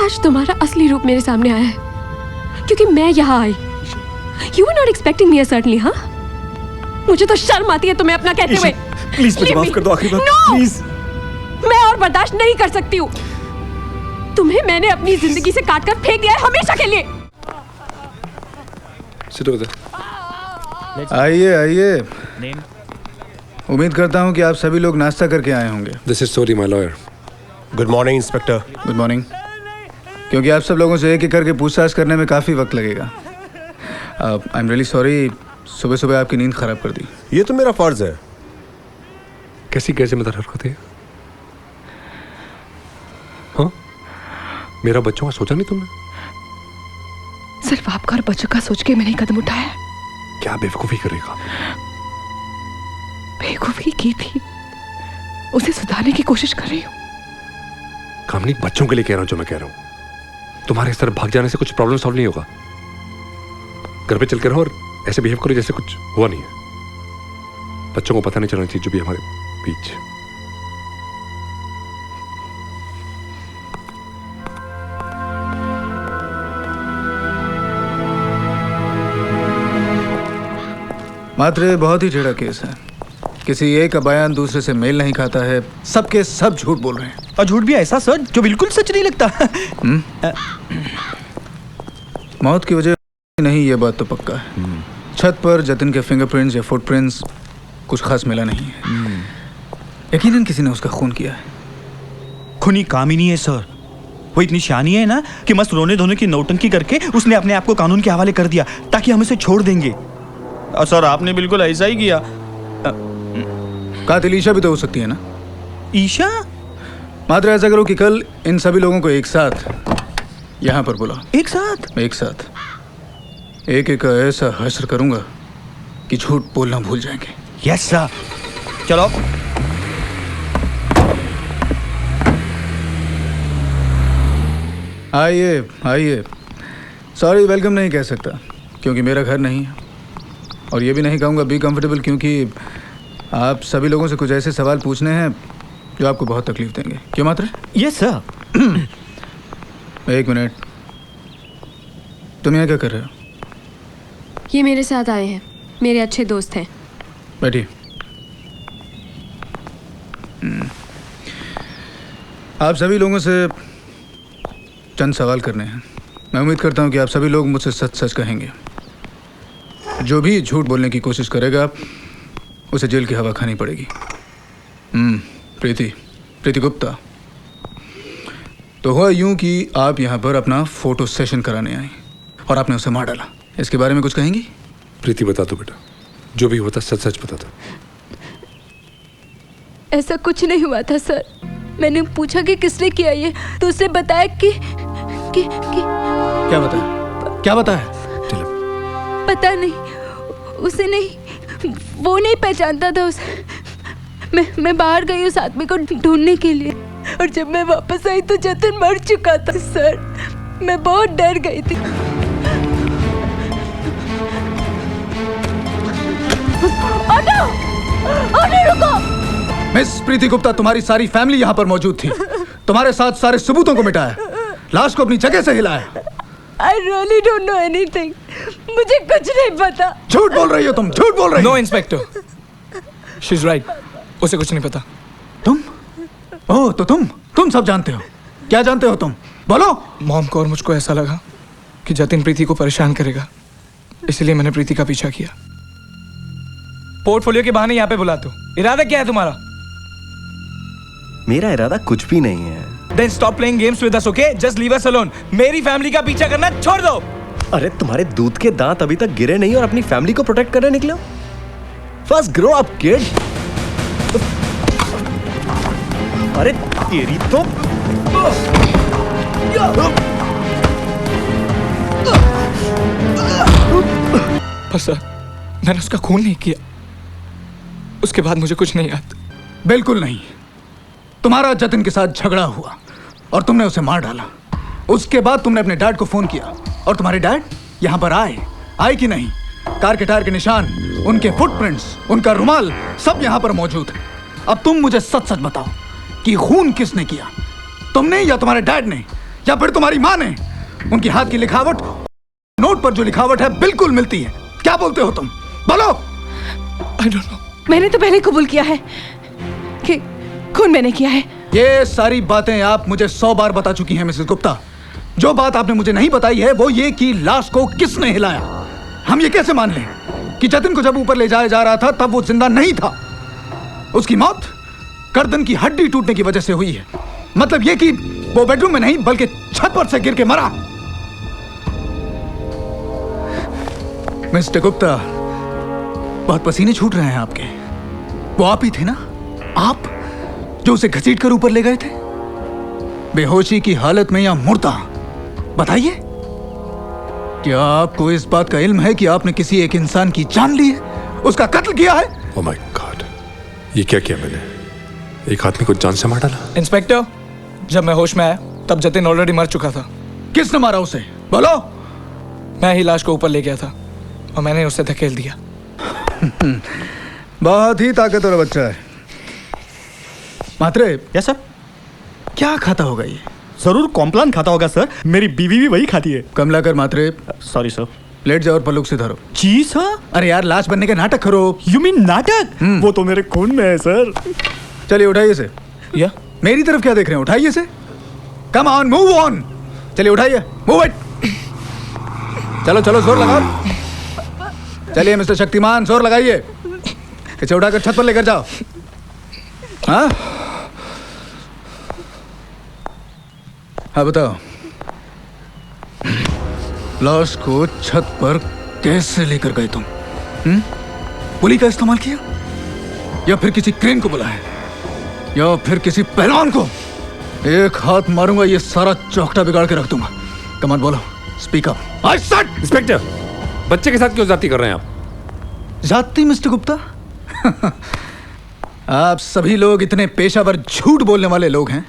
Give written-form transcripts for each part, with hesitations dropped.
आज तुम्हारा असली रूप मेरे सामने आया है क्योंकि मैं यहाँ आई। You were not expecting me certainly, हाँ? मुझे तो शर्म आती है तुम्हें अपना कहते हुए। प्लीज मुझे माफ कर दो आखिरी बार। No! प्लीज। मैं और बर्दाश्त नहीं कर सकती हूँ। तुम्हें मैंने अपनी जिंदगी से काट कर फेंक दिया है हमेशा के लिए। Sit over there. आइए आइए। उम्मीद करता हूँ कि आप सभी लोग नाश्ता करके आए होंगे। This is Sori, my lawyer. Good morning inspector. Good morning. क्योंकि आप सब लोगों से एक एक करके पूछताछ करने में काफ़ी वक्त लगेगा। आई एम रियली सॉरी, सुबह सुबह आपकी नींद खराब कर दी। ये तो मेरा फर्ज है। कैसी कैसे मदद हरकत है? हाँ? मेरा बच्चों का सोचा नहीं तुमने? सिर्फ आपका और बच्चों का सोच के मैंने कदम उठाया। क्या बेवकूफी करेगा? बेवकूफी की थी, उसे सुधारने की कोशिश कर रही हूँ। कामनी, बच्चों के लिए कह रहा हूं जो मैं कह रहा हूं। तुम्हारे इस तरह भाग जाने से कुछ प्रॉब्लम सॉल्व नहीं होगा। घर पे चल के रहो और ऐसे बिहेव करो जैसे कुछ हुआ नहीं है। बच्चों को पता नहीं चलना चाहिए जो भी हमारे बीच। मात्र बहुत ही टेढ़ा केस है। किसी एक का बयान दूसरे से मेल नहीं खाता है। सबके सब झूठ बोल रहे हैं। और झूठ भी ऐसा सर जो बिल्कुल सच नहीं लगता। मौत की वजह नहीं, ये बात तो पक्का है। छत पर जतिन के फिंगरप्रिंट्स या फुटप्रिंट्स कुछ खास मिला नहीं है। यकीनन किसी ने उसका खून किया है। खूनी काम ही नहीं है सर। वो इतनी शानी है ना कि मस्त रोने धोने की नौटंकी करके उसने अपने आप को कानून के हवाले कर दिया ताकि हम इसे छोड़ देंगे। और सर आपने बिल्कुल ऐसा ही किया। कातिल ईशा भी तो हो सकती है ना? ईशा? मात्र ऐसा करो कि कल इन सभी लोगों को एक साथ यहाँ पर बुला। एक साथ? एक साथ एक एक का ऐसा हश्र करूंगा कि झूठ बोलना भूल जाएंगे। Yes sir. चलो। आइए आइए। सॉरी वेलकम नहीं कह सकता क्योंकि मेरा घर नहीं है, और ये भी नहीं कहूँगा बी कंफर्टेबल क्योंकि आप सभी लोगों से कुछ ऐसे सवाल पूछने हैं जो आपको बहुत तकलीफ देंगे। क्यों मात्र? Yes sir. एक मिनट, तुम यहाँ क्या कर रहे हो? ये मेरे साथ आए हैं, मेरे अच्छे दोस्त हैं। बैठिए। आप सभी लोगों से चंद सवाल करने हैं। मैं उम्मीद करता हूँ कि आप सभी लोग मुझसे सच सच कहेंगे। जो भी झूठ बोलने की कोशिश करेगा उसे जेल की हवा खानी पड़ेगी। प्रीति गुप्ता। तो हुआ यूं कि आप यहाँ पर अपना फोटो सेशन कराने आए और आपने उसे मार डाला। इसके बारे में कुछ कहेंगी? प्रीति बता दो बेटा, जो भी हुआ था सच सच बता दो। ऐसा कुछ नहीं हुआ था सर। मैंने पूछा कि किसने किया ये, तो उसने बताया कि क्या बताया? क्या बताया? पता नहीं, उसे नहीं, वो नहीं पहचानता था उसे। मैं बाहर गई उस आदमी को ढूंढने के लिए, और जब मैं वापस आई तो जतिन मर चुका था सर। मैं बहुत डर गई थी। ऑटो रुको। मिस प्रीति गुप्ता, तुम्हारी सारी फैमिली यहाँ पर मौजूद थी। तुम्हारे साथ सारे सबूतों को मिटाया, लाश को अपनी जगह से हिलाया। I really don't know anything. मुझे कुछ नहीं पता। झूठ बोल रही हो तुम, झूठ बोल रही हो। No inspector, she is right. उसे कुछ नहीं पता। तुम? ओह, तो तुम सब जानते हो। क्या जानते हो तुम? बोलो। मॉम को और मुझको ऐसा लगा कि जतिन प्रीति को परेशान करेगा, इसलिए मैंने प्रीति का पीछा किया। पोर्टफोलियो के बहाने यहाँ पे बुला दो। इरादा क्या है तुम्हारा? मेरा इरादा कुछ भी नहीं है। Then stop playing games with us, okay? Just leave us alone. मेरी फैमिली का पीछा करना छोड़ दो। अरे तुम्हारे दूध के दांत अभी तक गिरे नहीं और अपनी फैमिली को प्रोटेक्ट करने निकले हो? First grow up, kid. अरे तेरी तो पर सर, मैंने उसका खून नहीं किया। उसके बाद मुझे कुछ नहीं याद। बिल्कुल नहीं। तुम्हारा जतिन के साथ झगड़ा हुआ और तुमने उसे मार डाला। उसके बाद तुमने अपने डैड को फोन किया और तुम्हारे डैड यहाँ पर आए कि नहीं? कार के टायर के निशान, उनके फुटप्रिंट्स, उनका रुमाल, सब यहाँ पर मौजूद है। अब तुम मुझे सच सच बताओ कि खून किसने किया, तुमने या तुम्हारे डैड ने? या फिर तुम्हारी माँ ने? उनकी हाथ की लिखावट नोट पर जो लिखावट है बिल्कुल मिलती है। क्या बोलते हो तुम? बोलो। I don't know. मैंने तो पहले कबूल किया है कि खून मैंने किया है। ये सारी बातें आप मुझे 100 बार बता चुकी हैं मिसेस गुप्ता। जो बात आपने मुझे नहीं बताई है वो ये कि लाश को किसने हिलाया। हम ये कैसे मान लें कि जतिन को जब ऊपर ले जाया जा रहा था तब वो जिंदा नहीं था? उसकी मौत गर्दन की हड्डी टूटने की वजह से हुई है। मतलब ये कि वो बेडरूम में नहीं बल्कि छत पर से गिर के मरा। मिस्टर गुप्ता, बहुत पसीने छूट रहे हैं आपके। वो आप ही थे ना? आप जो उसे घसीट कर ऊपर ले गए थे, बेहोशी की हालत में या मुर्दा? बताइए, क्या आपको इस बात का इल्म है कि आपने किसी एक इंसान की जान ली है, उसका कत्ल किया है? ओह माय गॉड, ये क्या किया मैंने? एक आदमी को जान से मार डाला। इंस्पेक्टर, जब मैं होश में आया तब जतिन ऑलरेडी मर चुका था। किसने मारा उसे? बोलो। मैं ही लाश को ऊपर ले गया था और मैंने उसे धकेल दिया। बहुत ही ताकतवर बच्चा है। मात्रे, यस सर। क्या खाता होगा ये? जरूर कॉम्प्लान खाता होगा सर, मेरी बीवी भी वही खाती है। कमलाकर मात्रे, सॉरी सर। लेट जाओ और पलक से धरो। जी सर। अरे यार, लाश बनने का नाटक करो। यू मीन नाटक? वो तो मेरे खून में है सर। चलिए उठाइए इसे। या मेरी तरफ क्या देख रहे हैं? उठाइए इसे। Come on, move on. चलिए उठाइए, मूव इट। चलो चलो, जोर लगाओ। चलिए मिस्टर शक्तिमान, जोर लगाइए। इसे उठाकर छत पर लेकर जाओ। हाँ हाँ, बताओ, लाश को छत पर कैसे लेकर गए तुम? पुली का इस्तेमाल किया या फिर किसी क्रेन को बुलाया या फिर किसी पहलवान को? एक हाथ मारूंगा, ये सारा चौकटा बिगाड़ के रख दूंगा। कमान बोलो, speak up. I said. Inspector, बच्चे के साथ क्यों जाती कर रहे हैं आप? जाती मिस्टर गुप्ता? आप सभी लोग इतने पेशावर झूठ बोलने वाले लोग हैं।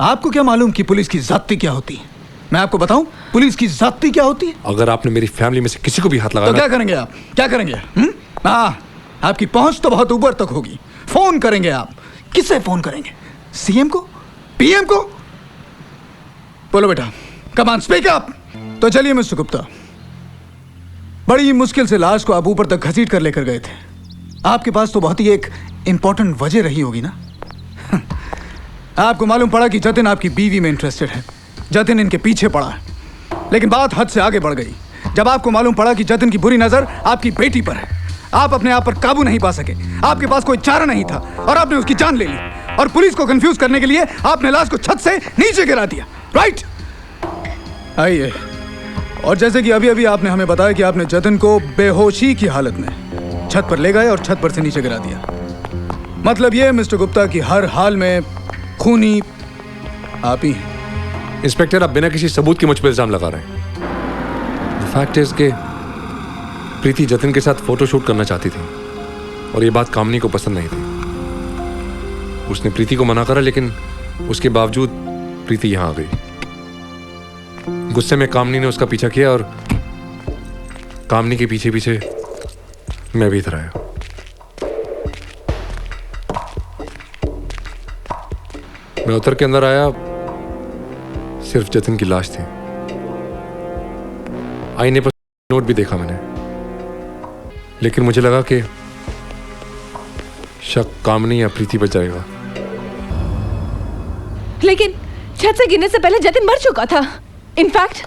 आपको क्या मालूम कि पुलिस की जाती क्या होती है? मैं आपको बताऊं पुलिस की जाती क्या होती है? अगर आपने मेरी फैमिली में से किसी को भी हाथ लगाया तो क्या करेंगे आप? क्या करेंगे? आपकी पहुंच तो बहुत ऊपर तक होगी। फोन करेंगे आप। किसे फोन करेंगे? सीएम को? पीएम को? बोलो बेटा, कम ऑन, स्पीक अप। तो चलिए मिस्टर गुप्ता, बड़ी मुश्किल से लाश को आप ऊपर तक घसीट कर लेकर गए थे। आपके पास तो बहुत ही एक इंपॉर्टेंट वजह रही होगी ना? आपको मालूम पड़ा कि जतिन आपकी बीवी में इंटरेस्टेड है। जतिन इनके पीछे पड़ा है। लेकिन बात हद से आगे बढ़ गई जब आपको मालूम पड़ा कि जतिन की बुरी नजर आपकी बेटी पर है। आप अपने आप पर काबू नहीं पा सके। आपके पास कोई चारा नहीं था और आपने उसकी जान ले ली। और पुलिस को कंफ्यूज करने के लिए आपने लाश को छत से नीचे गिरा दिया। राइट? आइए। और जैसे कि अभी अभी आपने हमें बताया कि आपने जतिन को बेहोशी की हालत में छत पर ले गए और छत पर से नीचे गिरा दिया। मतलब ये मिस्टर गुप्ता की हर हाल में खूनी आप ही हैं। इंस्पेक्टर, आप बिना किसी सबूत के मुझ पर इल्जाम लगा रहे हैं। द फैक्ट इज कि प्रीति जतिन के साथ फोटोशूट करना चाहती थी और ये बात कामनी को पसंद नहीं थी। उसने प्रीति को मना करा, लेकिन उसके बावजूद प्रीति यहां आ गई। गुस्से में कामनी ने उसका पीछा किया और कामनी के पीछे पीछे मैं भी इधर आया। मैं उतर के अंदर आया, सिर्फ जतिन की लाश थी। आईने पर नोट भी देखा मैंने, लेकिन मुझे लगा कि शक कामनी या प्रीति पर जाएगा। लेकिन छत से गिरने से पहले जतिन मर चुका था। इनफैक्ट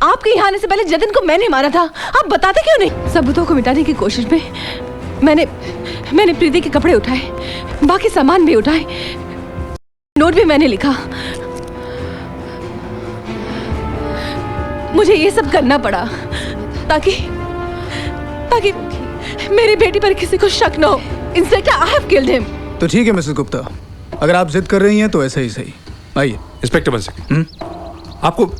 आपके यहाँ आने से पहले जतिन को मैंने मारा था। आप बताते क्यों नहीं? सबूतों को मिटाने की कोशिश में मैंने प्रीति के कपड़े उठाए, बाकी सामान भी उठाए, नोट भी मैंने लिखा। मुझे ये सब करना पड़ा ताकि मेरी बेटी पर किसी को शक न हो। Inspector, I have killed him. तो ठीक है मिसेस गुप्ता, अगर आप जिद कर रही हैं तो ऐसे ही सही। आइए। इंस्पेक्टर बंसी, आपको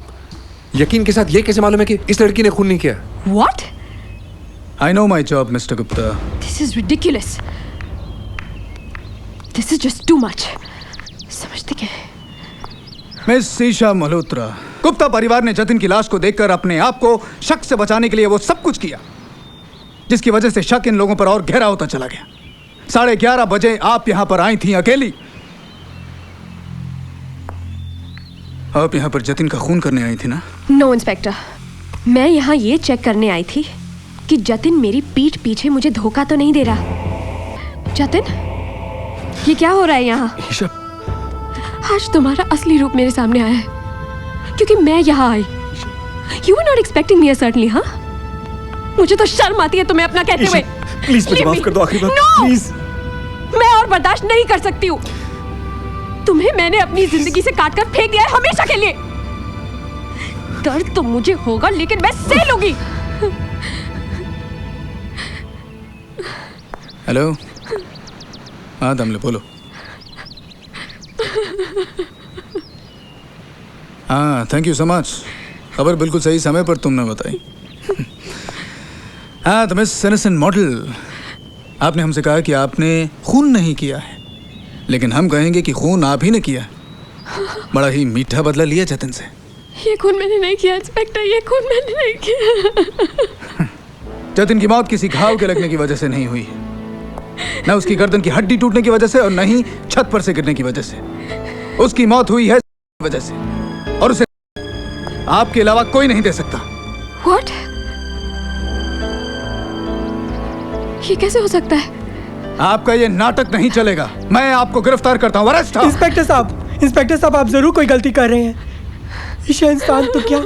यकीन के साथ ये कैसे मालूम है कि इस लड़की ने खून नहीं किया? What? I know my job, Mr. Gupta. This is ridiculous. This is just too much. समझते क्या है? मिस सीशा मल्होत्रा, गुप्ता परिवार ने जतिन की लाश को देखकर अपने आप को शक से बचाने के लिए वो सब कुछ किया, जिसकी वजह से शक इन लोगों पर और गहरा होता चला गया। 11:30 बजे आप यहां पर आई थी अकेली। आप यहाँ पर जतिन का खून करने आई थी ना? नो इंस्पेक्टर, मैं यहाँ ये चेक करने आई थी कि जतिन मेरी पीठ पीछे मुझे धोखा तो नहीं दे रहा। जतिन, ये क्या हो रहा है यहाँ? ईशा, आज तुम्हारा असली रूप मेरे सामने आया है क्योंकि मैं यहाँ आई। You were not expecting me certainly, हाँ? मुझे तो शर्म आती है तुम्हें अपना कहते हुए। प्लीज मुझे माफ कर दो आखिरी बार, No! प्लीज। मैं और बर्दाश्त नहीं कर सकती हूँ। तुम्हें मैंने अपनी जिंदगी से काट कर फेंक दिया है हमेशा के लिए। दर्द तो मुझे होगा लेकिन मैं सह लूंगी। हेलो, हाँ दमले बोलो। हाँ, थैंक यू सो मच। खबर बिल्कुल सही समय पर तुमने बताई। हाँ तो मिस इनोसेंट मॉडल, आपने हमसे कहा कि आपने खून नहीं किया है, लेकिन हम कहेंगे कि खून आप ही ने किया है। बड़ा ही मीठा बदला लिया जतिन से। ये खून मैंने नहीं किया इंस्पेक्टर, ये खून मैंने नहीं किया। जतिन की मौत किसी घाव के लगने की वजह से नहीं हुई, न उसकी गर्दन की हड्डी टूटने की वजह से और न ही छत पर से गिरने की वजह से। उसकी मौत हुई है वजह से, और उसे आपके अलावा कोई नहीं दे सकता। What? ये कैसे हो सकता है? आपका ये नाटक नहीं चलेगा। मैं आपको गिरफ्तार करता हूँ। अरेस्ट। इंस्पेक्टर साहब, आप जरूर कोई गलती कर रहे हैं। ईशा इंसान तो क्या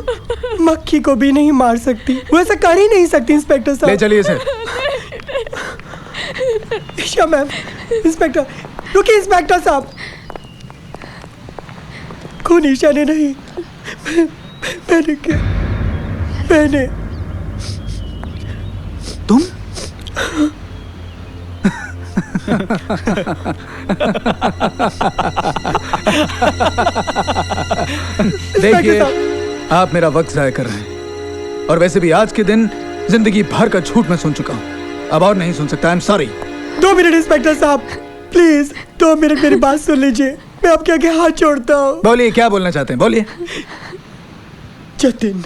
मक्खी को भी नहीं मार सकती, वो ऐसा कर ही नहीं सकती। इंस्पेक्टर साहब ले चलिए इसे। ईशा मैम, इंस्पेक्टर रुकिए। इंस्पेक्टर साहब, खून ईशा ने नहीं, मैंने किया। मैंने। तुम? देखिए, आप मेरा वक्त जाया कर रहे हैं, और वैसे भी आज के दिन जिंदगी भर का झूठ मैं सुन चुका हूँ। अब और नहीं सुन सकता। I am sorry. 2 minute inspector साहब, प्लीज 2 मिनट मेरी बात सुन लीजिए। मैं आपके आगे हाथ जोड़ता हूँ। बोलिए, क्या बोलना चाहते हैं, बोलिए। जतिन,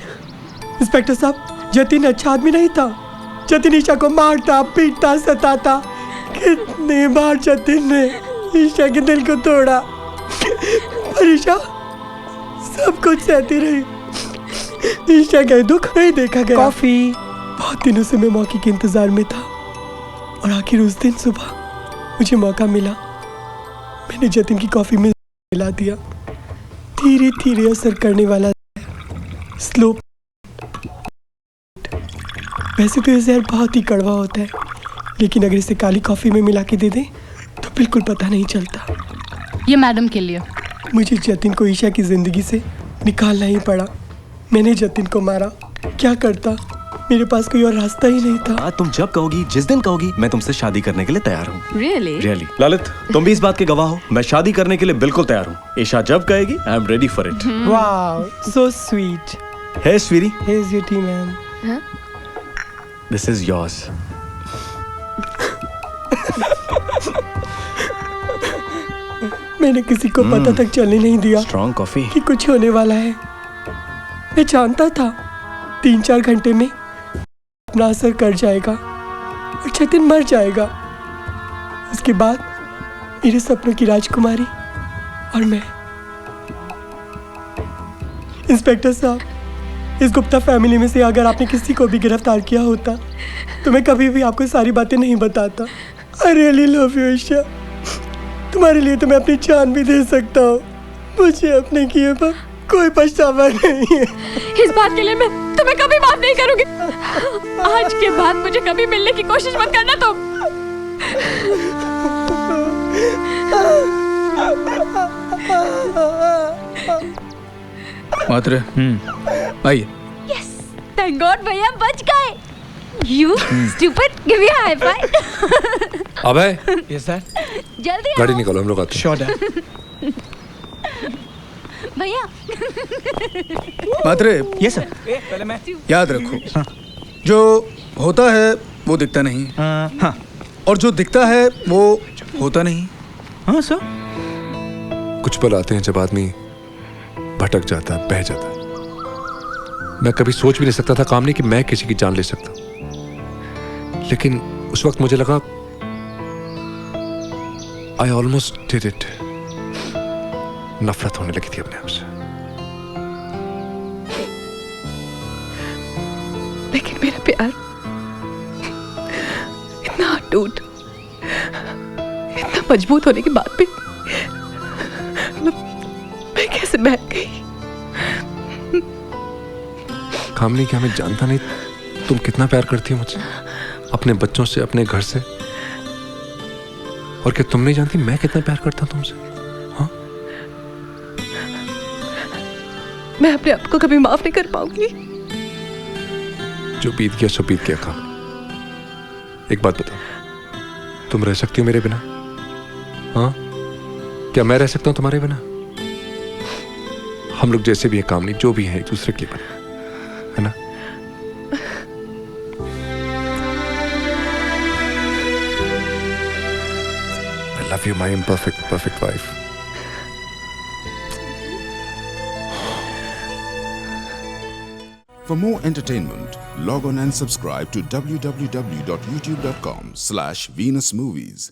इंस्पेक्टर साहब, जतिन अच्छा आदमी नहीं था। जतिन ईशा को मारता, पीटता, सताता। कितनी बार जतिन ने ईशा के दिल को तोड़ा, पर ईशा सब कुछ सहती रही। ईशा का दुख नहीं देखा गया। कॉफी, बहुत दिनों से मैं मौके के इंतजार में था, और आखिर उस दिन सुबह मुझे मौका मिला। मैंने जतिन की कॉफी में मिला दिया। धीरे धीरे असर करने वाला स्लो। वैसे तो ये जहर बहुत ही कड़वा होता है, लेकिन अगर इसे काली कॉफी में मिला के दे दें तो बिल्कुल पता नहीं चलता। ये मैडम के लिए। मुझे जतिन को ईशा की जिंदगी से निकालना ही पड़ा। मैंने जतिन को मारा। क्या करता, मेरे पास कोई और रास्ता ही नहीं था। तुम जब कहोगी, जिस दिन कहोगी, मैं तुमसे शादी करने के लिए तैयार हूँ। Really? रियली ललित, तुम भी इस बात के गवाह हो। मैं शादी करने के लिए बिल्कुल तैयार हूँ। ईशा जब कहेगी, I am ready for it. Wow, so sweet. Hey sweetie, Here's your tea, ma'am. This is yours. मैंने किसी को पता तक चलने नहीं दिया स्ट्रॉन्ग कॉफी कि कुछ होने वाला है। मैं जानता था 3-4 घंटे में अपना असर कर जाएगा और जतिन मर जाएगा। उसके बाद मेरे सपनों की राजकुमारी और मैं। इंस्पेक्टर साहब, इस गुप्ता फैमिली में से अगर आपने किसी को भी गिरफ्तार किया होता तो मैं कभी भी आपको सारी बातें नहीं बताता। I really love you Isha. तुम्हारे लिए तो मैं अपनी जान भी दे सकता हूँ। मुझे अपने किए पर कोई पछतावा नहीं है। इस बात के लिए मैं तुम्हें कभी माफ नहीं करूंगी। आज के बाद मुझे कभी मिलने की कोशिश मत करना तुम। मात्रे, आइए। यस, थैंक गॉड भैया बच गए। You stupid, give me a high five. अबे, यस सर। जल्दी गाड़ी आओ। निकालो, हम लोग आते हैं। Sure dad. भैया मात्रे, यस सर। पहले मैं। याद रखो, जो होता है वो दिखता नहीं, हाँ और जो दिखता है वो होता नहीं। हाँ सर। कुछ पल आते हैं जब आदमी भटक जाता है, बह जाता है। मैं कभी सोच भी नहीं सकता था कामनी कि मैं किसी की जान ले सकता, लेकिन उस वक्त मुझे लगा आई ऑलमोस्ट डिड इट। नफरत होने लगी थी अपने आप से। प्यार, इतना अटूट, इतना मजबूत होने के बाद भी मैं कैसे बहक गई। कामनी, क्या मैं जानता नहीं तुम कितना प्यार करती हो मुझसे, अपने बच्चों से, अपने घर से? और क्या तुम नहीं जानती मैं कितना प्यार करता हूं तुमसे? हाँ, मैं अपने आप को कभी माफ नहीं कर पाऊंगी। जो बीत गया सो बीत गया। काम, एक बात बताओ, तुम रह सकती हो मेरे बिना? हाँ, क्या मैं रह सकता हूं तुम्हारे बिना? हम लोग जैसे भी है कामनी, जो भी है एक दूसरे के लिए बने, है ना? I love you, my imperfect, perfect wife. For more entertainment, log on and subscribe to www.youtube.com/Venus Movies.